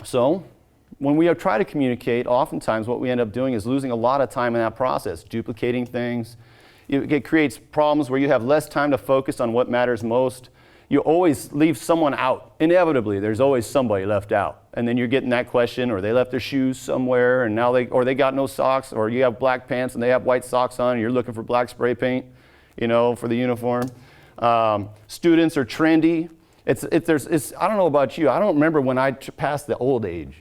So when we try to communicate, oftentimes what we end up doing is losing a lot of time in that process, duplicating things. It creates problems where you have less time to focus on what matters most. You always leave someone out. Inevitably, there's always somebody left out. And then you're getting that question, or they left their shoes somewhere, and now they got no socks, or you have black pants and they have white socks on, and you're looking for black spray paint, for the uniform. Students are trendy. I don't know about you. I don't remember when I passed the old age.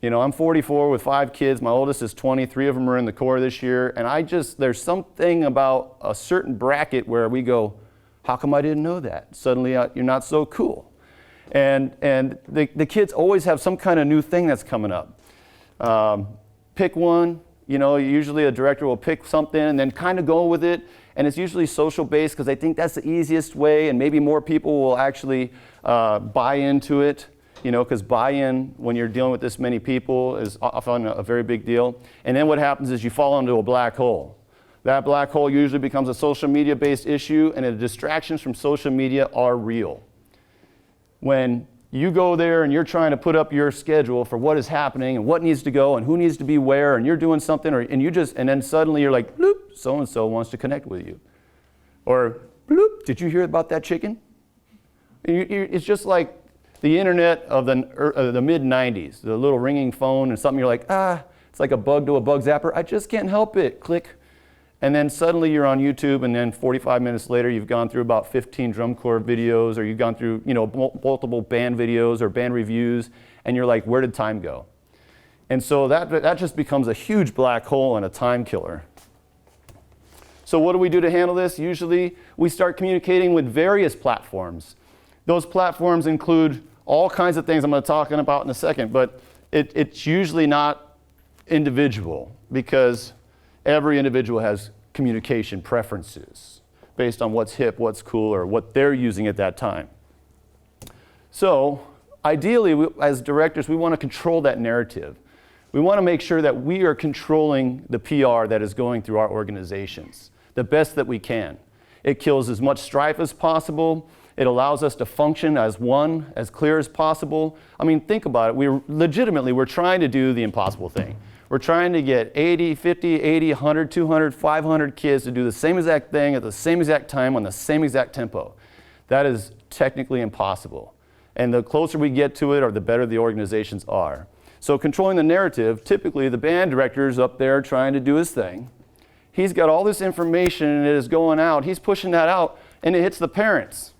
I'm 44 with 5 kids. My oldest is 20. 3 of them are in the Corps this year. And there's something about a certain bracket where we go, how come I didn't know that? Suddenly you're not so cool. And the kids always have some kind of new thing that's coming up. Pick one. Usually a director will pick something and then kind of go with it. And it's usually social based because they think that's the easiest way, and maybe more people will actually buy into it. Because buy-in when you're dealing with this many people is often a very big deal. And then what happens is you fall into a black hole. That black hole usually becomes a social media-based issue, and the distractions from social media are real. When you go there and you're trying to put up your schedule for what is happening and what needs to go and who needs to be where, and you're doing something, and then suddenly you're like, bloop, so-and-so wants to connect with you. Or, bloop, did you hear about that chicken? It's just like the internet of the mid-90s, the little ringing phone and something you're like, it's like a bug to a bug zapper. I just can't help it. Click. And then suddenly you're on YouTube, and then 45 minutes later you've gone through about 15 drum corps videos, or you've gone through multiple band videos or band reviews, and you're like, where did time go? And so that just becomes a huge black hole and a time killer. So what do we do to handle this? Usually we start communicating with various platforms. Those platforms include all kinds of things I'm going to talk about in a second, but it's usually not individual, because every individual has communication preferences based on what's hip, what's cool, or what they're using at that time. So ideally, as directors, we want to control that narrative. We want to make sure that we are controlling the PR that is going through our organizations the best that we can. It kills as much strife as possible. It allows us to function as one, as clear as possible. I mean, think about it. We're trying to do the impossible thing. We're trying to get 80, 50, 80, 100, 200, 500 kids to do the same exact thing at the same exact time on the same exact tempo. That is technically impossible. And the closer we get to it, or the better the organizations are. So controlling the narrative, typically the band director's up there trying to do his thing. He's got all this information and it is going out. He's pushing that out, and it hits the parents.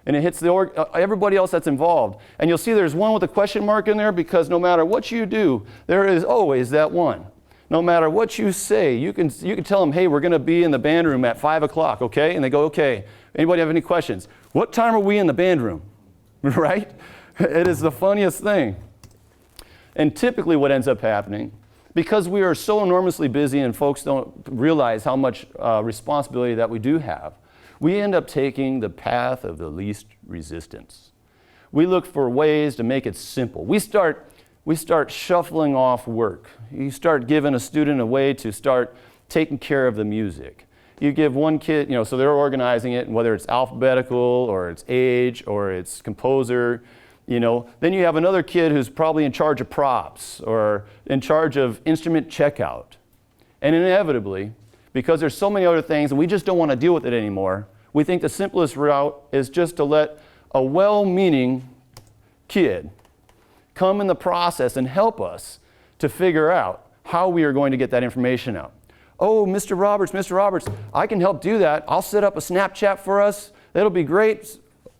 And it hits everybody else that's involved. And you'll see there's one with a question mark in there, because no matter what you do, there is always that one. No matter what you say, you can tell them, hey, we're going to be in the band room at 5 o'clock, okay? And they go, okay. Anybody have any questions? What time are we in the band room? Right? It is the funniest thing. And typically what ends up happening, because we are so enormously busy and folks don't realize how much responsibility that we do have, we end up taking the path of the least resistance. We look for ways to make it simple. We start shuffling off work. You start giving a student a way to start taking care of the music. You give one kid, so they're organizing it, and whether it's alphabetical or it's age or it's composer, then you have another kid who's probably in charge of props or in charge of instrument checkout. And inevitably, because there's so many other things and we just don't want to deal with it anymore, we think the simplest route is just to let a well-meaning kid come in the process and help us to figure out how we are going to get that information out. Oh, Mr. Roberts, I can help do that. I'll set up a Snapchat for us. That'll be great.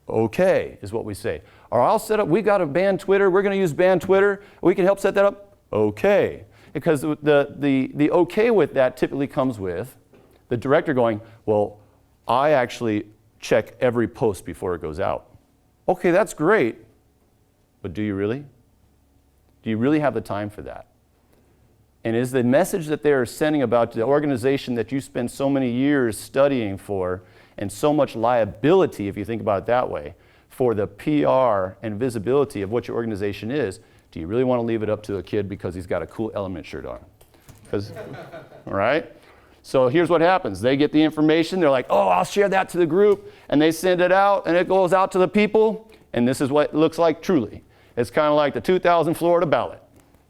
Okay, is what we say. Or I'll set up, we got a band Twitter. We're going to use band Twitter. We can help set that up. Okay. Because the okay with that typically comes with the director going, well, I actually check every post before it goes out. Okay, that's great. But do you really? Do you really have the time for that? And is the message that they are sending about the organization that you spend so many years studying for, and so much liability, if you think about it that way, for the PR and visibility of what your organization is, do you really want to leave it up to a kid because he's got a cool Element shirt on? All right? So here's what happens. They get the information. They're like, oh, I'll share that to the group. And they send it out, and it goes out to the people. And this is what it looks like truly. It's kind of like the 2000 Florida ballot,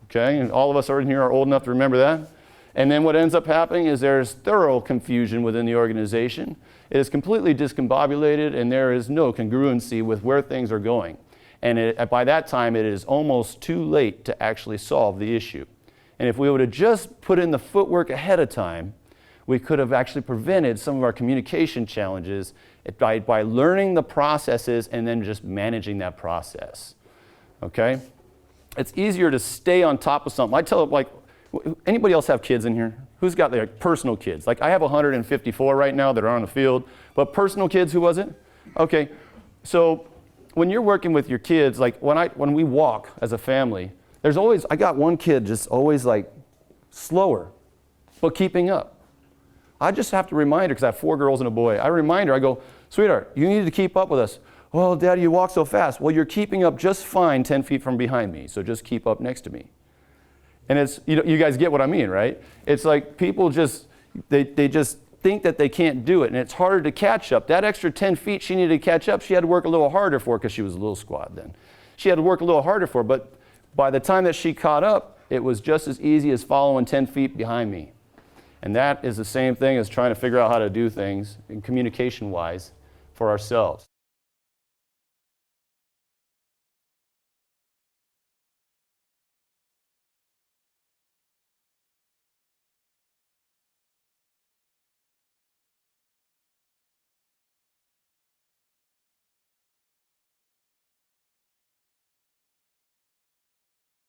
okay? And all of us in here are old enough to remember that. And then what ends up happening is there's thorough confusion within the organization. It is completely discombobulated, and there is no congruency with where things are going. And by that time, it is almost too late to actually solve the issue. And if we would have just put in the footwork ahead of time, we could have actually prevented some of our communication challenges by learning the processes and then just managing that process. Okay? It's easier to stay on top of something. I tell, like, anybody else have kids in here? Who's got their personal kids? Like, I have 154 right now that are on the field, but personal kids, who was it? Okay, so when you're working with your kids, like when we walk as a family, there's always, I got one kid just always like slower, but keeping up. I just have to remind her, because I have 4 girls and a boy, I remind her, I go, sweetheart, you need to keep up with us. Well, Daddy, you walk so fast. Well, you're keeping up just fine 10 feet from behind me, so just keep up next to me. And it's, you guys get what I mean, right? It's like people just, they just think that they can't do it, and it's harder to catch up. That extra 10 feet she needed to catch up, she had to work a little harder for, because she was a little squat then. She had to work a little harder for, but by the time that she caught up, it was just as easy as following 10 feet behind me. And that is the same thing as trying to figure out how to do things, communication-wise, for ourselves.